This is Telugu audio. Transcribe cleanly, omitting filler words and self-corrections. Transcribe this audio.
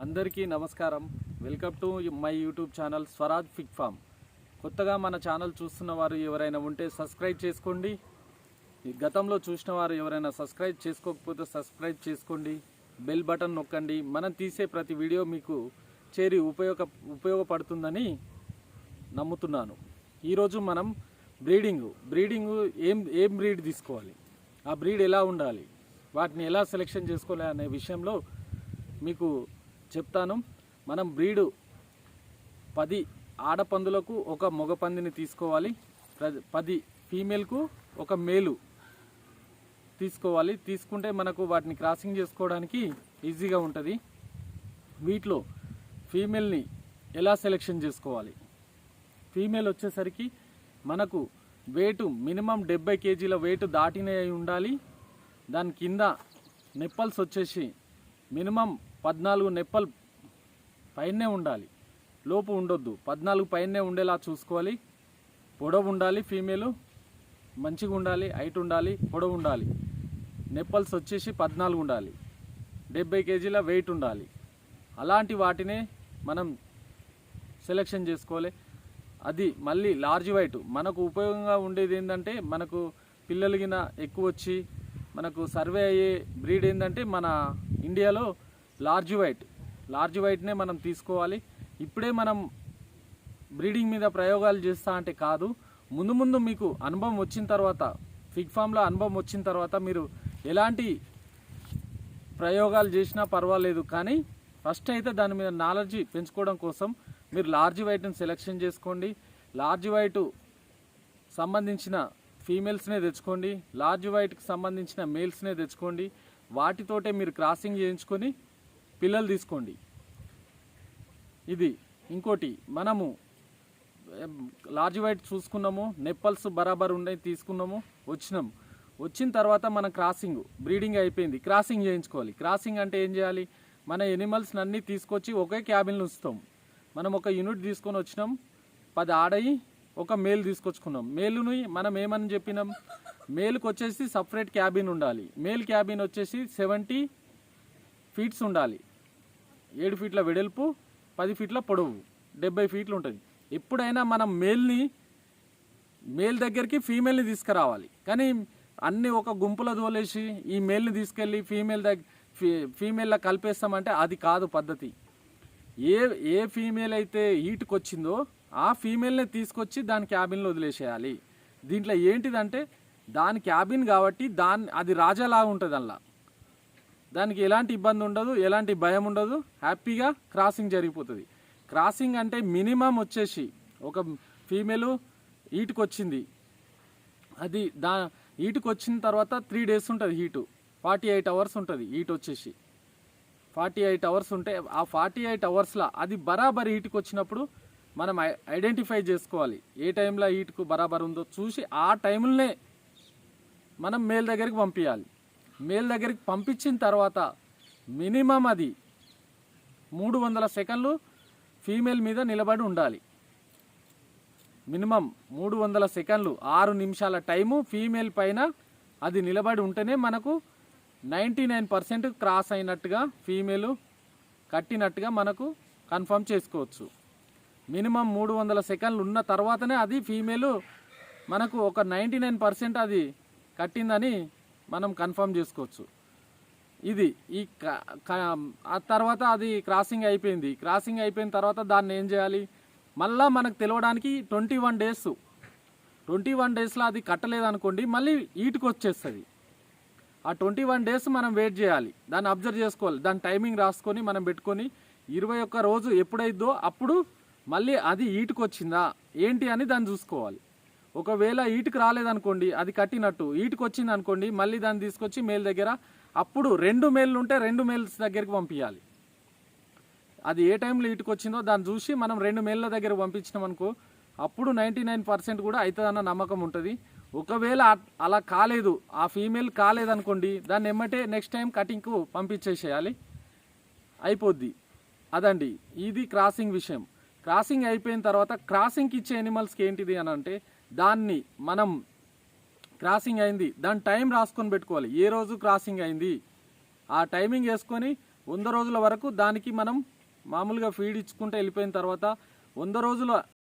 అందరికీ నమస్కారం. Welcome to my YouTube channel Swaraj pig farm. కొత్తగా మన ఛానల్ చూస్తున్న వారు ఎవరైనా ఉంటే సబ్స్క్రైబ్ చేసుకోండి. గతంలో చూసిన వారు ఎవరైనా సబ్స్క్రైబ్ చేసుకోకపోతే సబ్స్క్రైబ్ చేసుకోండి. బెల్ బటన్ నొక్కండి. మనం తీసే ప్రతి వీడియో మీకు చేరి ఉపయోగపడుతుందని నమ్ముతున్నాను. ఈరోజు మనం బ్రీడింగ్ ఏం బ్రీడ్ తీసుకోవాలి, ఆ బ్రీడ్ ఎలా ఉండాలి, వాటిని ఎలా సెలెక్షన్ చేసుకోవాలి అనే విషయంలో మీకు చెప్తాను. మనం బ్రీడు 10 ఆడపందులకు ఒక మగ పందిని తీసుకోవాలి, 10 ఫీమేల్కు ఒక మేలు తీసుకోవాలి. తీసుకుంటే మనకు వాటిని క్రాసింగ్ చేసుకోవడానికి ఈజీగా ఉంటుంది. వీటిలో ఫీమేల్ని ఎలా సెలెక్షన్ చేసుకోవాలి? ఫీమేల్ వచ్చేసరికి మనకు వెయిట్ మినిమం 70 కేజీల వెయిట్ దాటినే ఉండాలి. దాని కింద నెప్పల్స్ వచ్చేసి మినిమం 14 నెప్పల్ పైనే ఉండాలి, లోపు ఉండొద్దు. 14 పైనే ఉండేలా చూసుకోవాలి. పొడవు ఉండాలి, ఫీమేలు మంచిగా ఉండాలి, హైట్ ఉండాలి, పొడవు ఉండాలి. నెప్పల్స్ వచ్చేసి 14 ఉండాలి, 70 కేజీల వెయిట్ ఉండాలి. అలాంటి వాటినే మనం సెలెక్షన్ చేసుకోవాలి. అది మళ్ళీ లార్జ్ వైట్ మనకు ఉపయోగంగా ఉండేది ఏంటంటే, మనకు పిల్లలగిన ఎక్కువ వచ్చి మనకు సర్వే అయ్యే బ్రీడ్ ఏంటంటే మన ఇండియాలో లార్జ్ వైట్నే మనం తీసుకోవాలి. ఇప్పుడే మనం బ్రీడింగ్ మీద ప్రయోగాలు చేస్తా అంటే కాదు, ముందు మీకు అనుభవం వచ్చిన తర్వాత, పిగ్ ఫామ్లో అనుభవం వచ్చిన తర్వాత మీరు ఎలాంటి ప్రయోగాలు చేసినా పర్వాలేదు. కానీ ఫస్ట్ అయితే దాని మీద నాలెడ్జ్ పెంచుకోవడం కోసం మీరు లార్జ్ వైట్ని సెలెక్షన్ చేసుకోండి. లార్జ్ వైట్ సంబంధించిన ఫీమేల్స్నే తెచ్చుకోండి, లార్జ్ వైట్కి సంబంధించిన మేల్స్నే తెచ్చుకోండి. వాటితోటే మీరు క్రాసింగ్ చేయించుకొని పిల్లలు తీసుకోండి. ఇది ఇంకోటి, మనము లార్జ్ వైట్ చూసుకున్నాము, నెప్పల్స్ బరాబర్ ఉన్నాయి, తీసుకున్నాము, వచ్చిన తర్వాత మనం బ్రీడింగ్ అయిపోయింది, క్రాసింగ్ చేయించుకోవాలి. క్రాసింగ్ అంటే ఏం చేయాలి? మన ఎనిమల్స్ని అన్నీ తీసుకొచ్చి ఒకే క్యాబిన్లో ఉంచుతాం. మనం ఒక యూనిట్ తీసుకొని వచ్చినాం, 10 ఆడయి ఒక మేల్ తీసుకొచ్చుకున్నాం. మేలుని మనం ఏమని చెప్పినాం? మేల్కి వచ్చేసి సపరేట్ క్యాబిన్ ఉండాలి. మేల్ క్యాబిన్ వచ్చేసి 70 ఫీట్స్ ఉండాలి, 7 ఫీట్ల వెడల్పు, 10 ఫీట్ల పొడవు, 70 ఫీట్లు ఉంటుంది. ఎప్పుడైనా మనం మేల్ దగ్గరికి ఫీమేల్ని తీసుకురావాలి. కానీ అన్నీ ఒక గుంపులో తోలేసి ఈ మేల్ని తీసుకెళ్ళి ఫీమేల్లా కలిపేస్తామంటే అది కాదు పద్ధతి. ఏ ఫీమేల్ అయితే హీట్కి వచ్చిందో ఆ ఫీమేల్ని తీసుకొచ్చి దాని క్యాబిన్లో వదిలేసేయాలి. దీంట్లో ఏంటిదంటే దాని క్యాబిన్ కాబట్టి అది రాజాలాగా ఉంటుంది. అలా దానికి ఎలాంటి ఇబ్బంది ఉండదు, ఎలాంటి భయం ఉండదు, హ్యాపీగా క్రాసింగ్ జరిగిపోతుంది. క్రాసింగ్ అంటే మినిమం వచ్చేసి ఒక ఫీమేలు హీట్కి వచ్చింది, అది హీట్కి వచ్చిన తర్వాత 3 డేస్ ఉంటుంది హీటు, 48 అవర్స్ ఉంటుంది హీట్ వచ్చేసి. 48 అవర్స్ ఉంటే ఆ 48 అవర్స్లో అది బరాబర్ హీట్కి వచ్చినప్పుడు మనం ఐడెంటిఫై చేసుకోవాలి. ఏ టైంలో హీట్కు బరాబర్ ఉందో చూసి ఆ టైంలోనే మనం మేల్ దగ్గరికి పంపించాలి. మేల్ దగ్గరికి పంపించిన తర్వాత మినిమం అది 300 సెకండ్లు ఫీమేల్ మీద నిలబడి ఉండాలి. మినిమం 300 సెకండ్లు, 6 నిమిషాల టైము ఫీమేల్ పైన అది నిలబడి ఉంటేనే మనకు 99% క్రాస్ అయినట్టుగా, ఫీమేలు కట్టినట్టుగా మనకు కన్ఫర్మ్ చేసుకోవచ్చు. మినిమం 300 సెకండ్లు ఉన్న తర్వాతనే అది ఫీమేలు మనకు ఒక 99% అది కట్టిందని మనం కన్ఫర్మ్ చేసుకోవచ్చు. ఇది ఆ తర్వాత అది క్రాసింగ్ అయిపోయింది. క్రాసింగ్ అయిపోయిన తర్వాత దాన్ని ఏం చేయాలి? మళ్ళీ మనకు తెలవడానికి 21 డేస్లో అది కట్టలేదనుకోండి, మళ్ళీ హీట్కి వచ్చేస్తుంది. ఆ 21 డేస్ మనం వెయిట్ చేయాలి, దాన్ని అబ్జర్వ్ చేసుకోవాలి, దాని టైమింగ్ రాసుకొని మనం పెట్టుకొని 21 రోజు ఎప్పుడైద్దో అప్పుడు మళ్ళీ అది హీట్కి వచ్చిందా ఏంటి అని దాన్ని చూసుకోవాలి. ఒకవేళ హీట్కి రాలేదనుకోండి, అది కట్టినట్టు, హీట్కి వచ్చింది అనుకోండి, మళ్ళీ దాన్ని తీసుకొచ్చి మేల్ దగ్గర, అప్పుడు 2 మేళ్ళు ఉంటే 2 మేల్స్ దగ్గరికి పంపించాలి. అది ఏ టైంలో హీట్కి వచ్చిందో దాన్ని చూసి మనం 2 మేళ్ళ దగ్గర పంపించినాం అనుకో, అప్పుడు 99% కూడా అవుతుందన్న నమ్మకం ఉంటుంది. ఒకవేళ అలా కాలేదు, ఆ ఫీమేల్ కాలేదనుకోండి, దాన్ని ఎమ్మటే నెక్స్ట్ టైం కటింగ్కు పంపించేసేయాలి, అయిపోద్ది. అదండి ఇది క్రాసింగ్ విషయం. క్రాసింగ్ అయిపోయిన తర్వాత క్రాసింగ్కి ఇచ్చే ఎనిమల్స్కి ఏంటిది అని అంటే, దాన్ని మనం క్రాసింగ్ అయింది దాని టైం రాసుకొని పెట్టుకోవాలి. ఏ రోజు క్రాసింగ్ అయింది ఆ టైమింగ్ వేసుకొని 100 రోజుల వరకు దానికి మనం మామూలుగా ఫీడ్ ఇచ్చుకుంటే వెళ్ళిపోయిన తర్వాత 100 రోజుల